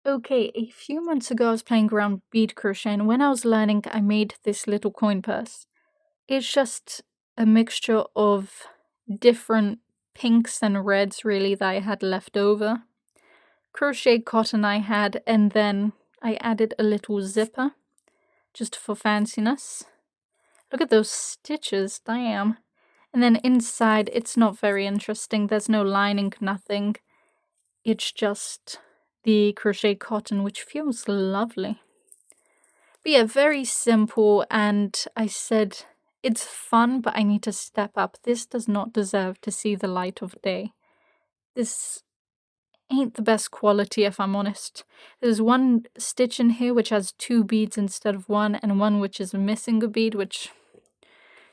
Okay, a few months ago I was playing around bead crochet, and when I was learning, I made this little coin purse. It's just a mixture of different pinks and reds, really, that I had left over. Crochet cotton I had, and then I added a little zipper, just for fanciness. Look at those stitches, damn. And then inside, it's not very interesting. There's no lining, nothing. It's just the crochet cotton, which feels lovely. But yeah, very simple, and I said it's fun, but I need to step up. This does not deserve to see the light of day. This ain't the best quality, if I'm honest. There's one stitch in here which has 2 beads instead of 1, and one which is missing a bead, which...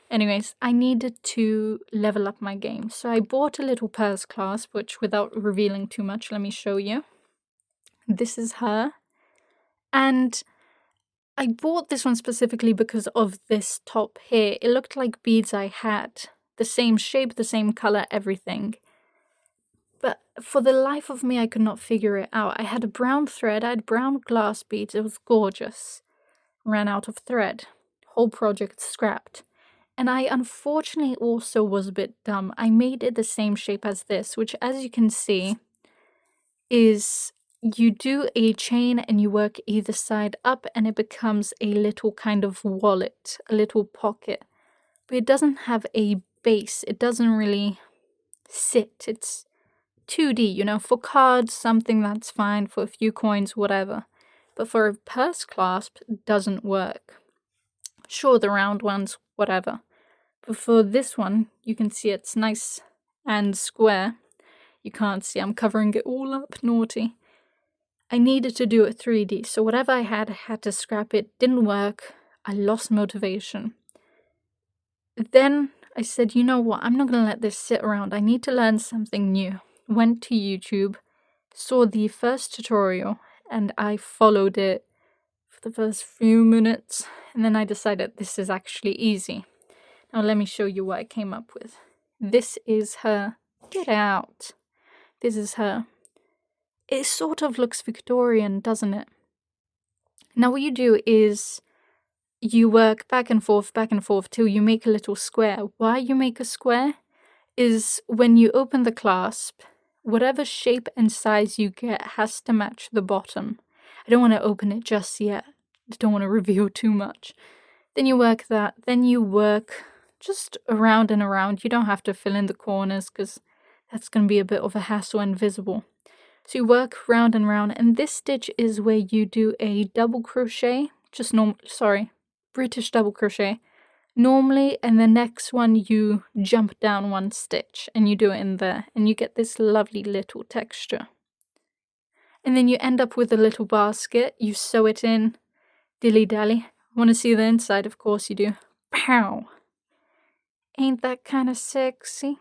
Anyways, I needed to level up my game. So I bought a little purse clasp, which, without revealing too much, let me show you. This is her. And I bought this one specifically because of this top here. It looked like beads I had. The same shape, the same color, everything. But for the life of me, I could not figure it out. I had a brown thread, I had brown glass beads, it was gorgeous. Ran out of thread. Whole project scrapped. And I unfortunately also was a bit dumb. I made it the same shape as this, which, as you can see, is you do a chain and you work either side up and it becomes a little kind of wallet, a little pocket. But it doesn't have a base. It doesn't really sit. It's 2D, you know, for cards, something that's fine, for a few coins, whatever. But for a purse clasp, it doesn't work. Sure, the round ones, whatever. But for this one, you can see it's nice and square. You can't see, I'm covering it all up, naughty. I needed to do it 3D, so whatever I had to scrap it. Didn't work. I lost motivation. Then I said, you know what, I'm not gonna let this sit around. I need to learn something new. Went to YouTube, saw the first tutorial, and I followed it for the first few minutes, and then I decided this is actually easy. Now let me show you what I came up with. This is her. Get out. This is her. It sort of looks Victorian, doesn't it? Now what you do is you work back and forth till you make a little square. Why you make a square is when you open the clasp, whatever shape and size you get has to match the bottom. I don't want to open it just yet. I don't want to reveal too much. Then you work that. Then you work just around and around. You don't have to fill in the corners because that's going to be a bit of a hassle and visible. So you work round and round, and this stitch is where you do a double crochet, British double crochet, normally, and the next one you jump down 1 stitch, and you do it in there, and you get this lovely little texture. And then you end up with a little basket, you sew it in, dilly-dally. Want to see the inside? Of course you do. Pow! Ain't that kind of sexy?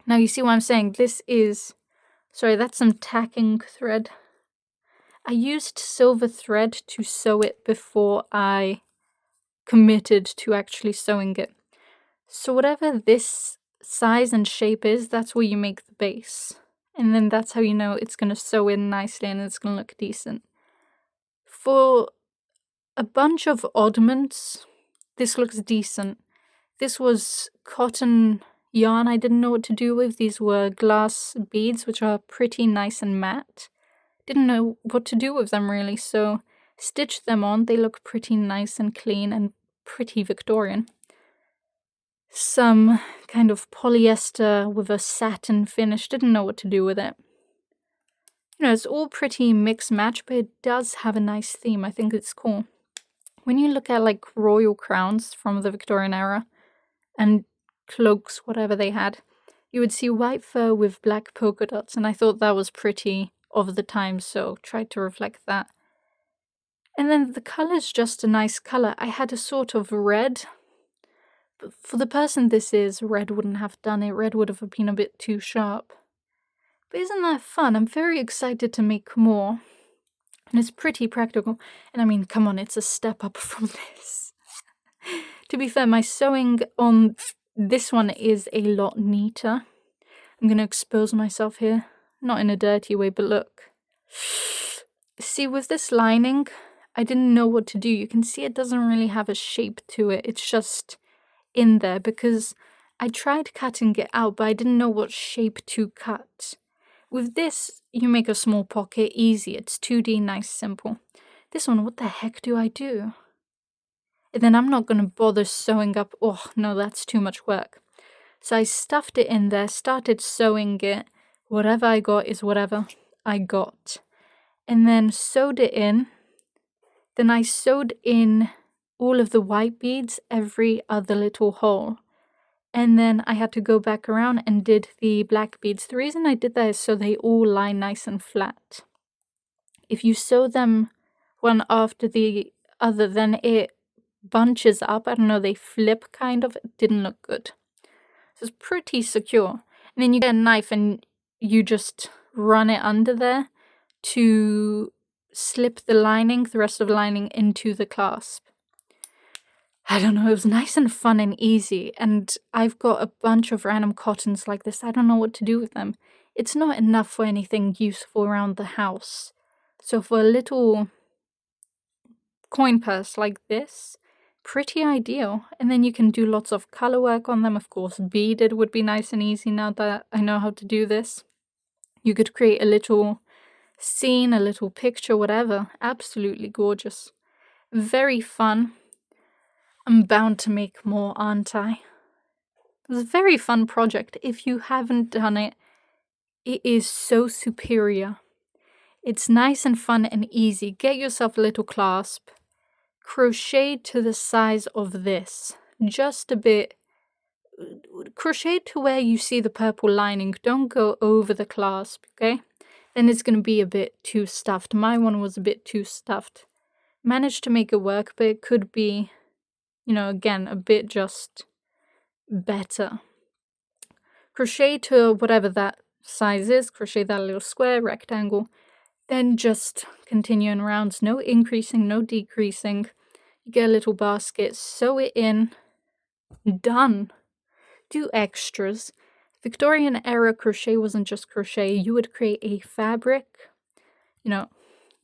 Now you see what I'm saying, this is... Sorry, that's some tacking thread. I used silver thread to sew it before I committed to actually sewing it. So whatever this size and shape is, that's where you make the base. And then that's how you know it's going to sew in nicely and it's going to look decent. For a bunch of oddments, this looks decent. This was cotton yarn I didn't know what to do with. These were glass beads, which are pretty nice and matte. Didn't know what to do with them really, so stitched them on. They look pretty nice and clean and pretty Victorian. Some kind of polyester with a satin finish. Didn't know what to do with it. You know, it's all pretty mix match, but it does have a nice theme. I think it's cool. When you look at like royal crowns from the Victorian era and cloaks, whatever they had, you would see white fur with black polka dots, and I thought that was pretty of the time, so tried to reflect that. And then the color's just a nice color. I had a sort of red, but for the person this is, red wouldn't have done it. Red would have been a bit too sharp. But isn't that fun? I'm very excited to make more. And it's pretty practical. And I mean, come on, it's a step up from this. To be fair, my sewing on this one is a lot neater. I'm going to expose myself here. Not in a dirty way, but look. See, with this lining, I didn't know what to do. You can see it doesn't really have a shape to it. It's just in there because I tried cutting it out, but I didn't know what shape to cut. With this, you make a small pocket easy. It's 2D, nice, simple. This one, what the heck do I do? And then I'm not going to bother sewing up. Oh, no, that's too much work. So I stuffed it in there, started sewing it. Whatever I got is whatever I got. And then sewed it in. Then I sewed in all of the white beads, every other little hole. And then I had to go back around and did the black beads. The reason I did that is so they all lie nice and flat. If you sew them one after the other, then it bunches up. I don't know, they flip kind of. It didn't look good. So it's pretty secure. And then you get a knife and you just run it under there to slip the lining, the rest of the lining, into the clasp. I don't know, it was nice and fun and easy, and I've got a bunch of random cottons like this. I don't know what to do with them. It's not enough for anything useful around the house. So for a little coin purse like this, pretty ideal. And then you can do lots of color work on them. Of course, beaded would be nice and easy now that I know how to do this. You could create a little scene, a little picture, whatever. Absolutely gorgeous. Very fun. I'm bound to make more, aren't I? It was a very fun project. If you haven't done it, it is so superior. It's nice and fun and easy. Get yourself a little clasp. Crochet to the size of this. Just a bit. Crochet to where you see the purple lining. Don't go over the clasp, okay? Then it's going to be a bit too stuffed. My one was a bit too stuffed. Managed to make it work, but it could be, again, a bit just better. Crochet to whatever that size is. Crochet that little square, rectangle. Then just continue in rounds. No increasing, no decreasing. You get a little basket, sew it in. Done. Do extras. Victorian era crochet wasn't just crochet. You would create a fabric. You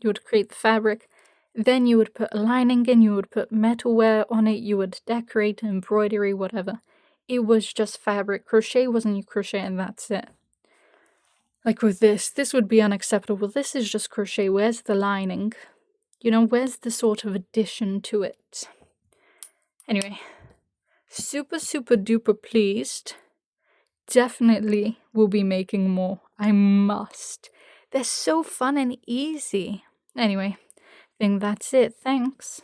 would create the fabric. Then you would put a lining in. You would put metalware on it. You would decorate, embroidery, whatever. It was just fabric. Crochet wasn't you crochet and that's it. Like with this would be unacceptable. This is just crochet. Where's the lining? Where's the sort of addition to it? Anyway, super, super duper pleased. Definitely will be making more. I must. They're so fun and easy. Anyway, I think that's it. Thanks.